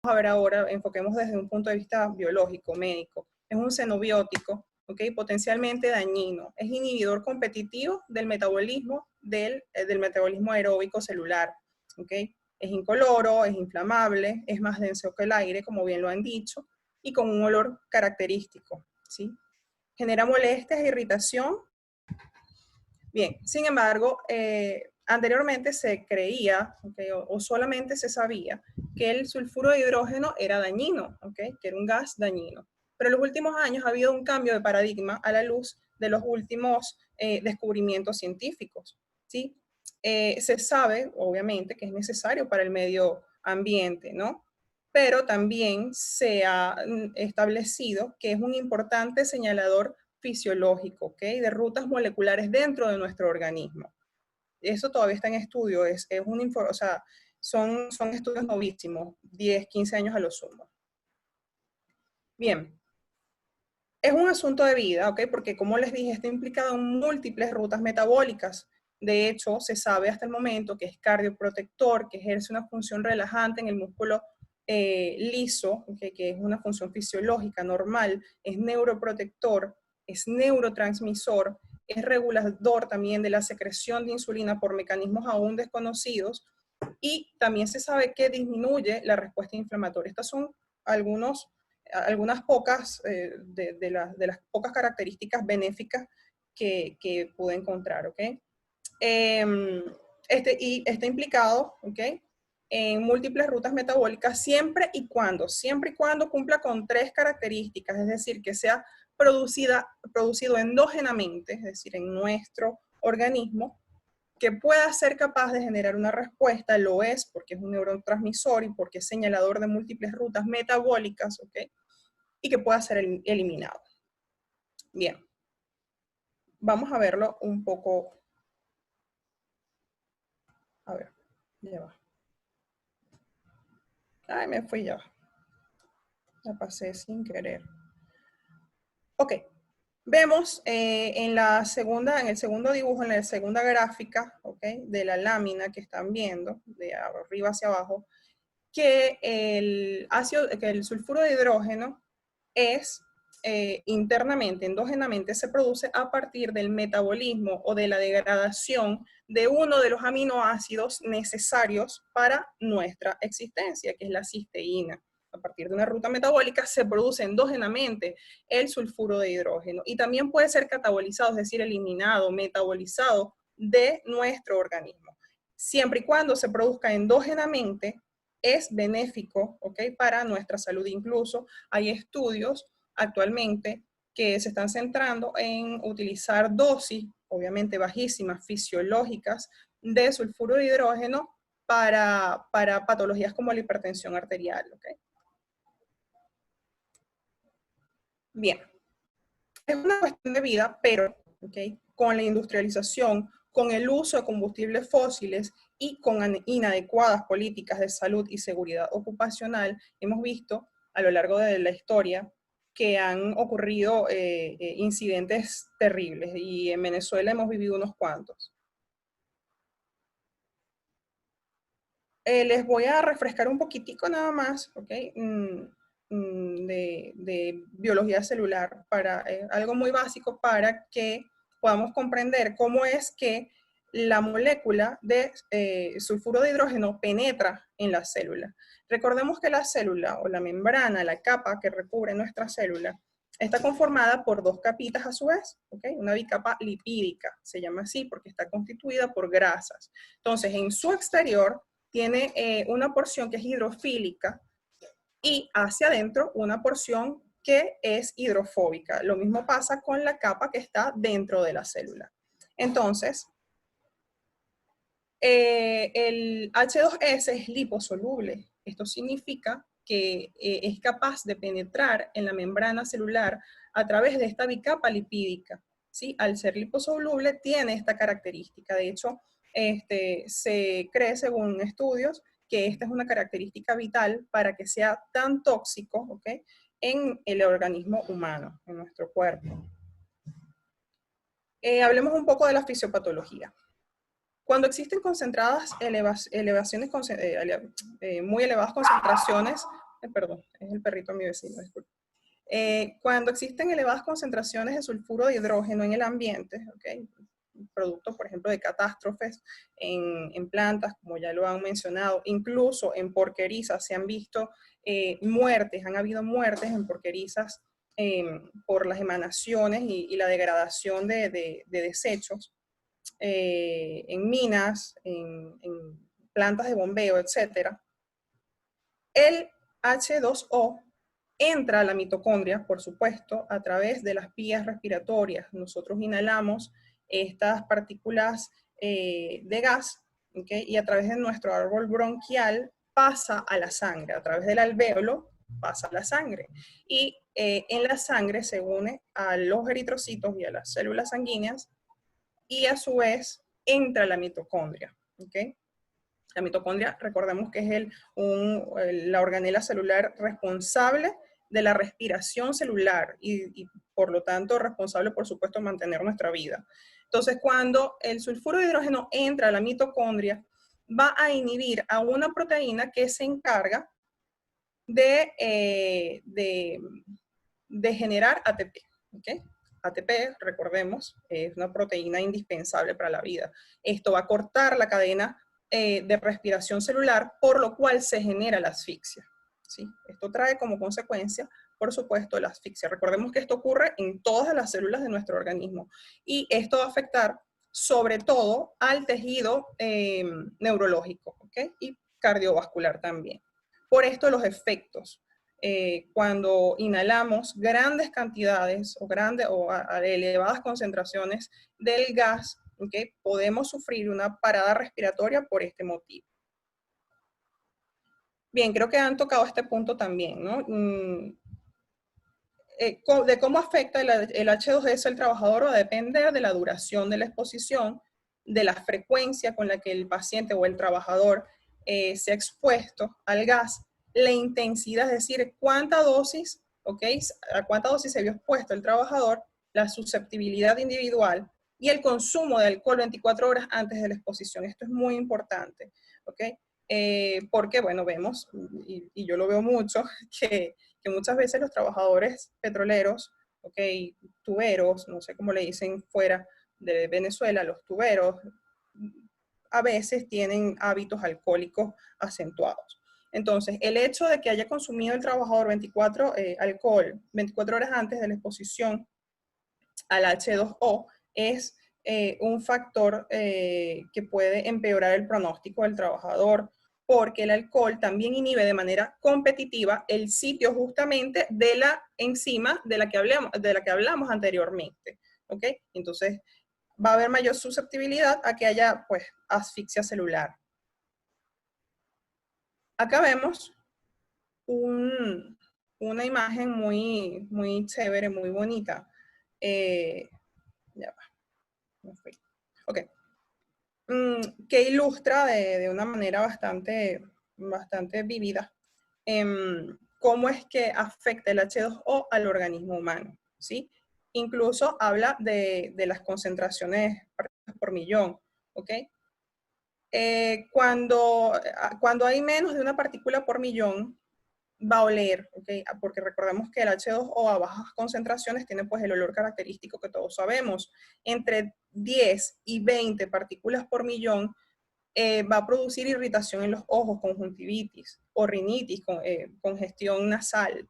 a ver ahora, enfoquemos desde un punto de vista biológico, médico. Es un xenobiótico, ¿ok? Potencialmente dañino. Es inhibidor competitivo del metabolismo aeróbico celular, ¿ok? Es incoloro, es inflamable, es más denso que el aire, como bien lo han dicho, y con un olor característico, ¿sí? Genera molestias e irritación. Bien, sin embargo, anteriormente se creía, ¿okay? o solamente se sabía que el sulfuro de hidrógeno era dañino, ¿okay? Que era un gas dañino. Pero en los últimos años ha habido un cambio de paradigma a la luz de los últimos descubrimientos científicos, ¿sí? Se sabe, obviamente, que es necesario para el medio ambiente, ¿no? Pero también se ha establecido que es un importante señalador fisiológico, ¿ok? De rutas moleculares dentro de nuestro organismo. Eso todavía está en estudio, o sea, son estudios novísimos, 10, 15 años a lo sumo. Bien, es un asunto de vida, ¿ok? Porque como les dije, está implicado en múltiples rutas metabólicas. De hecho, se sabe hasta el momento que es cardioprotector, que ejerce una función relajante en el músculo liso, ¿okay? Que es una función fisiológica normal, es neuroprotector, es neurotransmisor, es regulador también de la secreción de insulina por mecanismos aún desconocidos, y también se sabe que disminuye la respuesta inflamatoria. Estas son algunas pocas de las pocas características benéficas que pude encontrar, ¿ok? Y está implicado, ¿ok? En múltiples rutas metabólicas siempre y cuando cumpla con 3 características, es decir, que sea producido endógenamente, es decir, en nuestro organismo, que pueda ser capaz de generar una respuesta, lo es porque es un neurotransmisor y porque es señalador de múltiples rutas metabólicas, ¿ok? Y que pueda ser eliminado. Bien, vamos a verlo un poco. A ver, ya va. Ay, me fui ya. La pasé sin querer. Ok, vemos en el segundo dibujo, en la segunda gráfica, ¿ok? De la lámina que están viendo, de arriba hacia abajo, que el sulfuro de hidrógeno es internamente, endógenamente, se produce a partir del metabolismo o de la degradación de uno de los aminoácidos necesarios para nuestra existencia, que es la cisteína. A partir de una ruta metabólica se produce endógenamente el sulfuro de hidrógeno y también puede ser catabolizado, es decir, eliminado, metabolizado de nuestro organismo. Siempre y cuando se produzca endógenamente, es benéfico, ¿ok? Para nuestra salud. Incluso hay estudios actualmente que se están centrando en utilizar dosis, obviamente bajísimas, fisiológicas, de sulfuro de hidrógeno para patologías como la hipertensión arterial, ¿ok? Bien, es una cuestión de vida, pero, ¿ok? Con la industrialización, con el uso de combustibles fósiles y con inadecuadas políticas de salud y seguridad ocupacional, hemos visto a lo largo de la historia que han ocurrido incidentes terribles, y en Venezuela hemos vivido unos cuantos. Les voy a refrescar un poquitico nada más, ¿ok? De biología celular, algo muy básico para que podamos comprender cómo es que la molécula de sulfuro de hidrógeno penetra en la célula. Recordemos que la célula o la membrana, la capa que recubre nuestra célula, está conformada por 2 capitas a su vez, ¿ok? Una bicapa lipídica, se llama así porque está constituida por grasas. Entonces, en su exterior tiene una porción que es hidrofílica y hacia adentro una porción que es hidrofóbica. Lo mismo pasa con la capa que está dentro de la célula. Entonces, el H2S es liposoluble. Esto significa que es capaz de penetrar en la membrana celular a través de esta bicapa lipídica, ¿sí? Al ser liposoluble tiene esta característica. De hecho, se cree, según estudios, que esta es una característica vital para que sea tan tóxico, ¿ok? En el organismo humano, en nuestro cuerpo. Hablemos un poco de la fisiopatología. Cuando existen concentradas muy elevadas concentraciones perdón, es el perrito de mi vecino, disculpe. Cuando existen elevadas concentraciones de sulfuro de hidrógeno en el ambiente, ¿okay? Producto, por ejemplo, de catástrofes en plantas, como ya lo han mencionado, incluso en porquerizas se han visto muertes, han habido muertes en porquerizas por las emanaciones y la degradación de desechos en minas, en plantas de bombeo, etc. El H2O entra a la mitocondria, por supuesto, a través de las vías respiratorias. Nosotros inhalamos estas partículas de gas, ¿okay? Y a través de nuestro árbol bronquial pasa a la sangre, a través del alvéolo pasa a la sangre. Y en la sangre se une a los eritrocitos y a las células sanguíneas y a su vez entra a la mitocondria, ¿okay? La mitocondria, recordemos que es la organela celular responsable de la respiración celular y por lo tanto responsable, por supuesto, de mantener nuestra vida. Entonces, cuando el sulfuro de hidrógeno entra a la mitocondria, va a inhibir a una proteína que se encarga de generar ATP. ¿Okay? ATP, recordemos, es una proteína indispensable para la vida. Esto va a cortar la cadena de respiración celular, por lo cual se genera la asfixia. ¿Sí? Esto trae como consecuencia, por supuesto, la asfixia. Recordemos que esto ocurre en todas las células de nuestro organismo y esto va a afectar sobre todo al tejido neurológico, ¿okay? Y cardiovascular también. Por esto los efectos. Cuando inhalamos grandes cantidades o a elevadas concentraciones del gas, ¿okay? Podemos sufrir una parada respiratoria por este motivo. Bien, creo que han tocado este punto también, ¿no? De cómo afecta el H2S al trabajador va a depender de la duración de la exposición, de la frecuencia con la que el paciente o el trabajador se ha expuesto al gas, la intensidad, es decir, cuánta dosis, ¿ok? A cuánta dosis se vio expuesto el trabajador, la susceptibilidad individual y el consumo de alcohol 24 horas antes de la exposición. Esto es muy importante, ¿ok? Porque, bueno, vemos, y yo lo veo mucho, que muchas veces los trabajadores petroleros, okay, tuberos, no sé cómo le dicen fuera de Venezuela, los tuberos, a veces tienen hábitos alcohólicos acentuados. Entonces, el hecho de que haya consumido el trabajador alcohol 24 horas antes de la exposición al H2O es un factor que puede empeorar el pronóstico del trabajador, porque el alcohol también inhibe de manera competitiva el sitio justamente de la enzima de la que hablamos anteriormente. ¿Ok? Entonces, va a haber mayor susceptibilidad a que haya, pues, asfixia celular. Acá vemos una imagen muy, muy chévere, muy bonita. Ya va, me fui. Ok. Que ilustra de una manera bastante vívida cómo es que afecta el H2O al organismo humano, ¿sí? Incluso habla de las concentraciones por millón, ¿ok? Cuando hay menos de una partícula por millón, va a oler, ¿okay? Porque recordemos que el H2O a bajas concentraciones tiene pues el olor característico que todos sabemos. Entre 10 y 20 partículas por millón va a producir irritación en los ojos, conjuntivitis o rinitis, congestión nasal.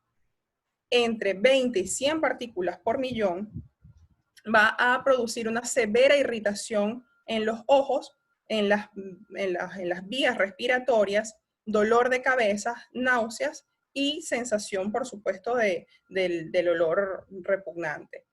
Entre 20 y 100 partículas por millón va a producir una severa irritación en los ojos, en las vías respiratorias, dolor de cabeza, náuseas y sensación, por supuesto, del olor repugnante.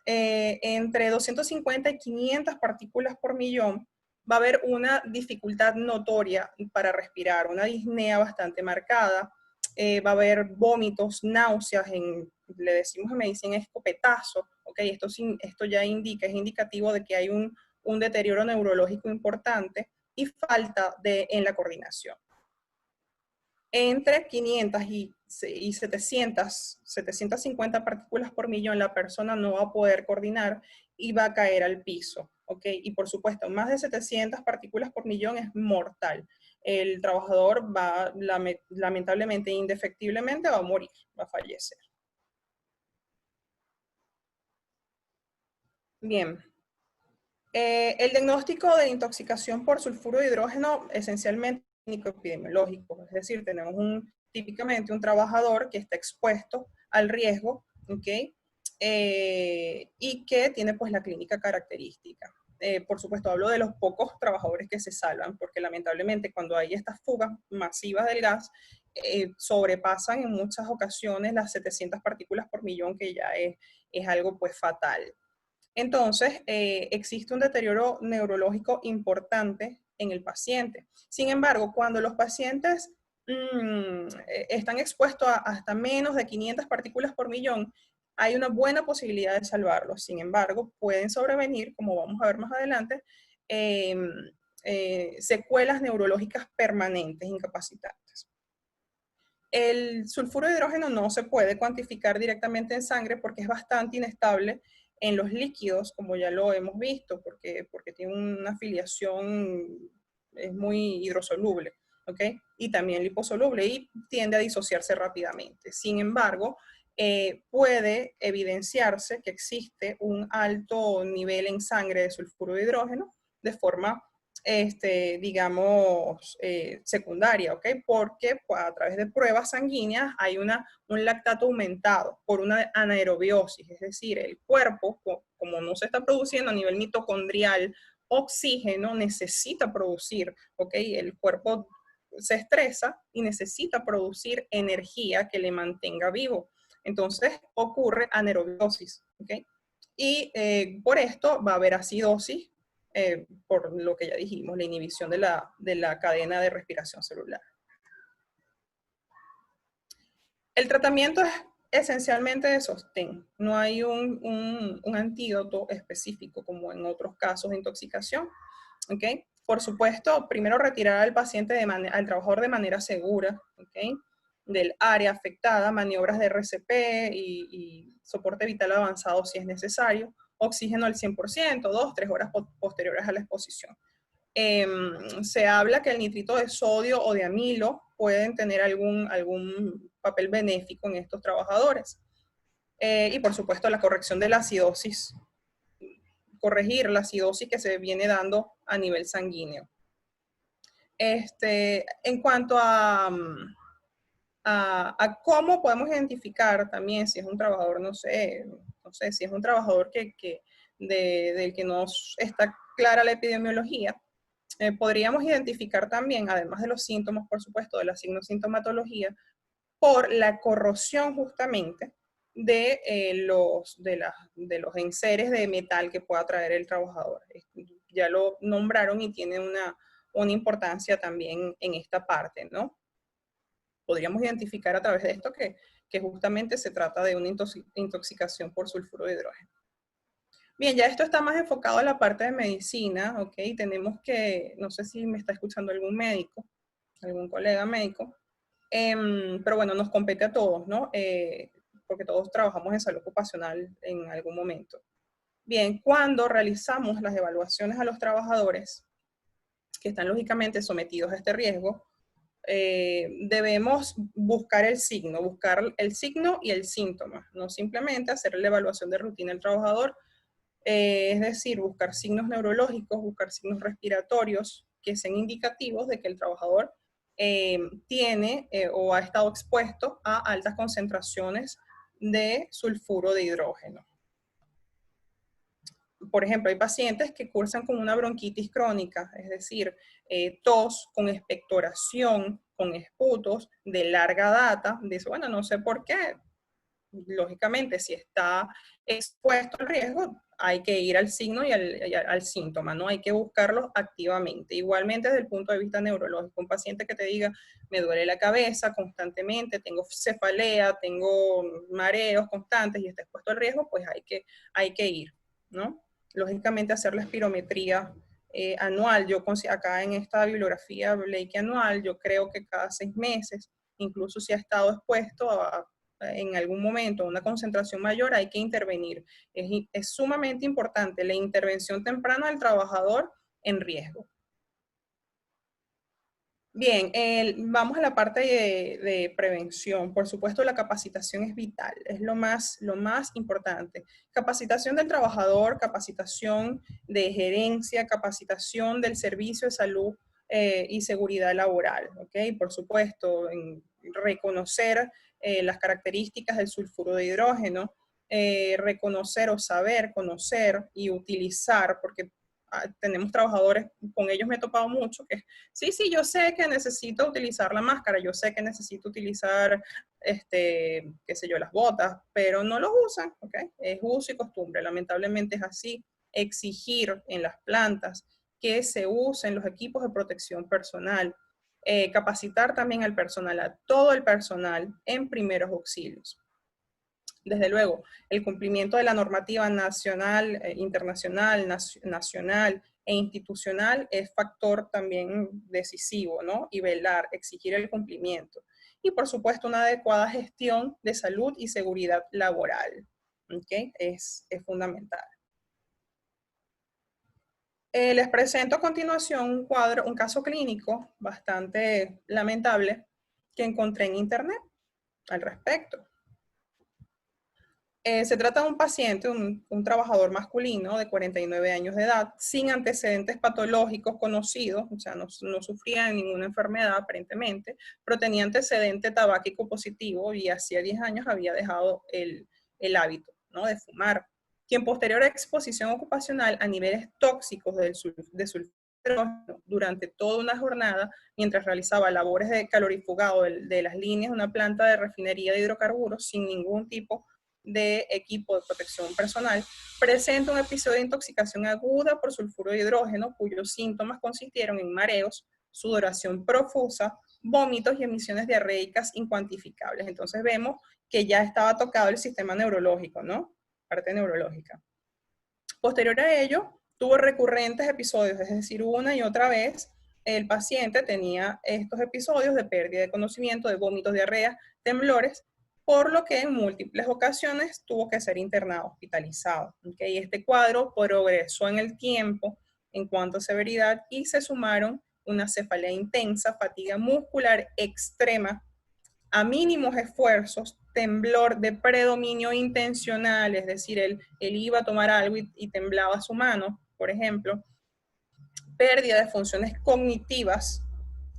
Entre 250 y 500 partículas por millón va a haber una dificultad notoria para respirar, una disnea bastante marcada, va a haber vómitos, náuseas, le decimos en medicina escopetazo, ¿okay? Esto ya indica, es indicativo de que hay un deterioro neurológico importante y falta en la coordinación. Entre 500 y 750 partículas por millón, la persona no va a poder coordinar y va a caer al piso, ¿ok? Y por supuesto, más de 700 partículas por millón es mortal. el trabajador va, lamentablemente, indefectiblemente, va a morir, va a fallecer. Bien. El diagnóstico de intoxicación por sulfuro de hidrógeno esencialmente es epidemiológico, es decir, tenemos típicamente un trabajador que está expuesto al riesgo, ¿ok? Y que tiene pues la clínica característica. Por supuesto, hablo de los pocos trabajadores que se salvan, porque lamentablemente cuando hay estas fugas masivas del gas, sobrepasan en muchas ocasiones las 700 partículas por millón, que ya es algo pues fatal. Entonces, existe un deterioro neurológico importante en el paciente. Sin embargo, cuando los pacientes están expuestos a hasta menos de 500 partículas por millón, hay una buena posibilidad de salvarlos. Sin embargo, pueden sobrevenir, como vamos a ver más adelante, secuelas neurológicas permanentes, incapacitantes. El sulfuro de hidrógeno no se puede cuantificar directamente en sangre porque es bastante inestable en los líquidos, como ya lo hemos visto, porque tiene una afiliación, es muy hidrosoluble, ¿ok? Y también liposoluble y tiende a disociarse rápidamente. Sin embargo, puede evidenciarse que existe un alto nivel en sangre de sulfuro de hidrógeno de forma digamos, secundaria, ¿ok? Porque pues, a través de pruebas sanguíneas hay un lactato aumentado por una anaerobiosis, es decir, el cuerpo, como no se está produciendo a nivel mitocondrial oxígeno, necesita producir, ¿ok? El cuerpo se estresa y necesita producir energía que le mantenga vivo. Entonces ocurre anaerobiosis, ¿ok? Y por esto va a haber acidosis, por lo que ya dijimos, la inhibición de la cadena de respiración celular. El tratamiento es esencialmente de sostén. No hay un antídoto específico como en otros casos de intoxicación. ¿Okay? Por supuesto, primero retirar al paciente, al trabajador de manera segura, ¿okay? Del área afectada, maniobras de RCP y soporte vital avanzado si es necesario, oxígeno al 100%, 2-3 horas posteriores a la exposición. Se habla que el nitrito de sodio o de amilo pueden tener algún papel benéfico en estos trabajadores. Y por supuesto la corrección de la acidosis, corregir la acidosis que se viene dando a nivel sanguíneo. En cuanto a cómo podemos identificar también si es un trabajador, no sé si es un trabajador del que no está clara la epidemiología, podríamos identificar también, además de los síntomas, por supuesto, de la signosintomatología, por la corrosión justamente de los enseres de metal que pueda traer el trabajador. Ya lo nombraron y tiene una importancia también en esta parte, ¿no? Podríamos identificar a través de esto que justamente se trata de una intoxicación por sulfuro de hidrógeno. Bien, ya esto está más enfocado a la parte de medicina, ¿ok? Tenemos que, no sé si me está escuchando algún médico, algún colega médico, pero bueno, nos compete a todos, ¿no? Porque todos trabajamos en salud ocupacional en algún momento. Bien, cuando realizamos las evaluaciones a los trabajadores que están lógicamente sometidos a este riesgo, debemos buscar el signo y el síntoma, no simplemente hacer la evaluación de rutina del trabajador, es decir, buscar signos neurológicos, buscar signos respiratorios que sean indicativos de que el trabajador tiene o ha estado expuesto a altas concentraciones de sulfuro de hidrógeno. Por ejemplo, hay pacientes que cursan con una bronquitis crónica, es decir, tos con expectoración, con esputos de larga data. Dice, bueno, no sé por qué. Lógicamente, si está expuesto al riesgo, hay que ir al signo y al síntoma, ¿no? Hay que buscarlos activamente. Igualmente, desde el punto de vista neurológico, un paciente que te diga, me duele la cabeza constantemente, tengo cefalea, tengo mareos constantes y está expuesto al riesgo, pues hay que ir, ¿no? Lógicamente, hacer la espirometría anual. Yo acá en esta bibliografía leí que anual, yo creo que cada 6 meses, incluso si ha estado expuesto en algún momento una concentración mayor, hay que intervenir. Es sumamente importante la intervención temprana del trabajador en riesgo. Bien, vamos a la parte de prevención. Por supuesto, la capacitación es vital, es lo más importante. Capacitación del trabajador, capacitación de gerencia, capacitación del servicio de salud y seguridad laboral, ¿ok? Por supuesto, en reconocer las características del sulfuro de hidrógeno, reconocer o saber, conocer y utilizar, porque tenemos trabajadores, con ellos me he topado mucho, que sí, yo sé que necesito utilizar la máscara, yo sé que necesito utilizar, qué sé yo, las botas, pero no los usan, ¿ok? Es uso y costumbre, lamentablemente es así. Exigir en las plantas que se usen los equipos de protección personal, capacitar también al personal, a todo el personal en primeros auxilios. Desde luego, el cumplimiento de la normativa nacional, internacional, nacional e institucional es factor también decisivo, ¿no? Y velar, exigir el cumplimiento. Y por supuesto, una adecuada gestión de salud y seguridad laboral, ¿ok? Es fundamental. Les presento a continuación un cuadro, un caso clínico bastante lamentable que encontré en internet al respecto. Se trata de un paciente, un trabajador masculino de 49 años de edad, sin antecedentes patológicos conocidos, o sea, no sufría de ninguna enfermedad aparentemente, pero tenía antecedente tabáquico positivo y hacía 10 años había dejado el hábito, ¿no?, de fumar, quien posterior a exposición ocupacional a niveles tóxicos de sulfuro durante toda una jornada, mientras realizaba labores de calorifugado de las líneas de una planta de refinería de hidrocarburos sin ningún tipo de equipo de protección personal, presenta un episodio de intoxicación aguda por sulfuro de hidrógeno, cuyos síntomas consistieron en mareos, sudoración profusa, vómitos y emisiones diarreicas incuantificables. Entonces vemos que ya estaba tocado el sistema neurológico, ¿no? Parte neurológica. Posterior a ello, tuvo recurrentes episodios, es decir, una y otra vez el paciente tenía estos episodios de pérdida de conocimiento, de vómitos, diarrea, temblores, por lo que en múltiples ocasiones tuvo que ser internado, hospitalizado. ¿Okay? Este cuadro progresó en el tiempo en cuanto a severidad y se sumaron una cefalea intensa, fatiga muscular extrema, a mínimos esfuerzos, temblor de predominio intencional, es decir, él iba a tomar algo y temblaba su mano, por ejemplo, pérdida de funciones cognitivas,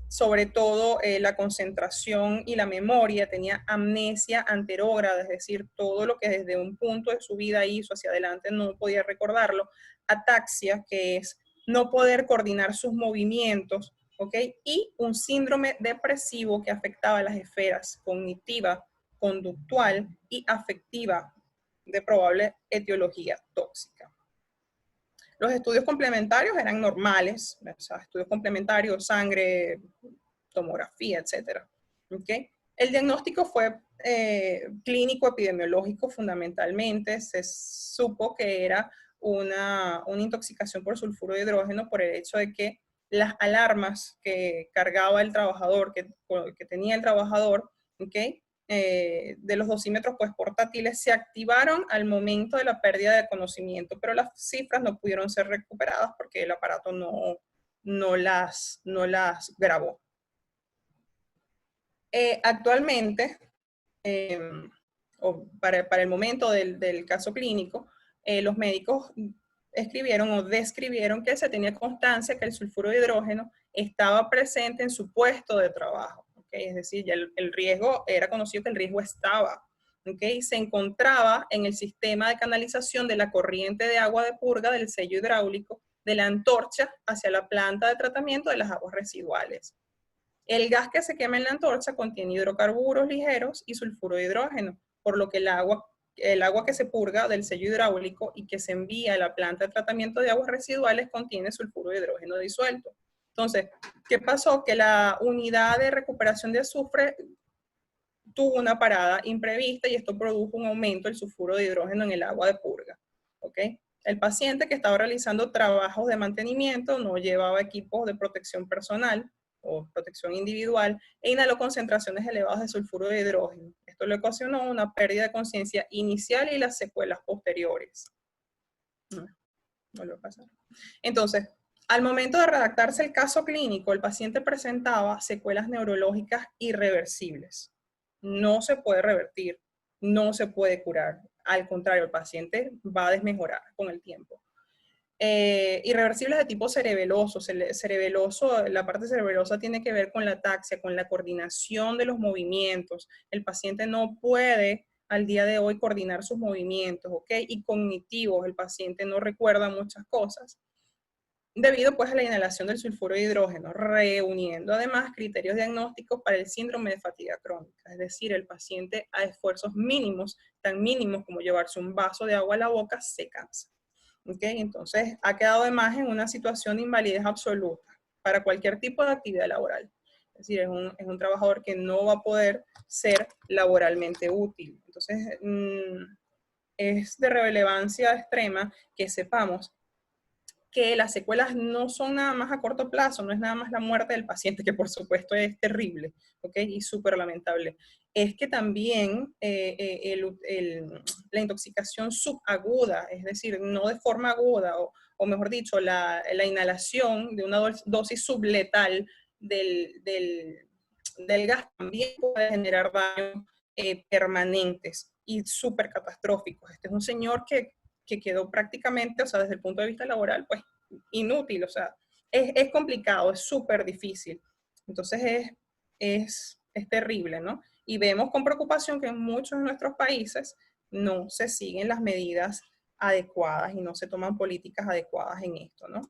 sobre todo la concentración y la memoria, tenía amnesia anterógrada, es decir, todo lo que desde un punto de su vida hizo hacia adelante no podía recordarlo, ataxia, que es no poder coordinar sus movimientos, ¿ok? Y un síndrome depresivo que afectaba las esferas cognitiva, conductual y afectiva de probable etiología tóxica. Los estudios complementarios eran normales, o sea, estudios complementarios, sangre, tomografía, etc. ¿Okay? El diagnóstico fue clínico epidemiológico fundamentalmente. Se supo que era una intoxicación por sulfuro de hidrógeno por el hecho de que las alarmas que cargaba el trabajador, que tenía el trabajador, ¿okay?, de los dosímetros pues, portátiles se activaron al momento de la pérdida de conocimiento, pero las cifras no pudieron ser recuperadas porque el aparato no las grabó. Actualmente, o para el momento del caso clínico, los médicos escribieron o describieron que se tenía constancia que el sulfuro de hidrógeno estaba presente en su puesto de trabajo. ¿Okay? Es decir, ya el riesgo, era conocido que el riesgo estaba. ¿Okay? Se encontraba en el sistema de canalización de la corriente de agua de purga del sello hidráulico de la antorcha hacia la planta de tratamiento de las aguas residuales. El gas que se quema en la antorcha contiene hidrocarburos ligeros y sulfuro de hidrógeno, por lo que el agua que se purga del sello hidráulico y que se envía a la planta de tratamiento de aguas residuales contiene sulfuro de hidrógeno disuelto. Entonces, ¿qué pasó? Que la unidad de recuperación de azufre tuvo una parada imprevista y esto produjo un aumento del sulfuro de hidrógeno en el agua de purga. ¿Ok? El paciente que estaba realizando trabajos de mantenimiento no llevaba equipos de protección personal o protección individual e inhaló concentraciones elevadas de sulfuro de hidrógeno. Esto le ocasionó una pérdida de conciencia inicial y las secuelas posteriores. No, vuelve a pasar. Entonces, Al momento de redactarse el caso clínico, el paciente presentaba secuelas neurológicas irreversibles. No se puede revertir, no se puede curar. Al contrario, el paciente va a desmejorar con el tiempo. Irreversibles de tipo cerebeloso. Cerebeloso, la parte cerebelosa tiene que ver con la ataxia, con la coordinación de los movimientos. El paciente no puede al día de hoy coordinar sus movimientos, ¿ok? Y cognitivos, el paciente no recuerda muchas cosas, debido pues a la inhalación del sulfuro de hidrógeno, reuniendo además criterios diagnósticos para el síndrome de fatiga crónica, es decir, el paciente a esfuerzos mínimos, tan mínimos como llevarse un vaso de agua a la boca, se cansa. ¿Okay? Entonces, ha quedado además en una situación de invalidez absoluta para cualquier tipo de actividad laboral. Es decir, es un trabajador que no va a poder ser laboralmente útil. Entonces, es de relevancia extrema que sepamos que las secuelas no son nada más a corto plazo, no es nada más la muerte del paciente, que por supuesto es terrible, ¿ok? Y súper lamentable. Es que también la intoxicación subaguda, es decir, no de forma aguda, o mejor dicho, la inhalación de una dosis subletal del gas también puede generar daños permanentes y súper catastróficos. Este es un señor que quedó prácticamente, o sea, desde el punto de vista laboral, pues inútil, o sea, es complicado, es súper difícil. Entonces es terrible, ¿no? Y vemos con preocupación que en muchos de nuestros países no se siguen las medidas adecuadas y no se toman políticas adecuadas en esto, ¿no?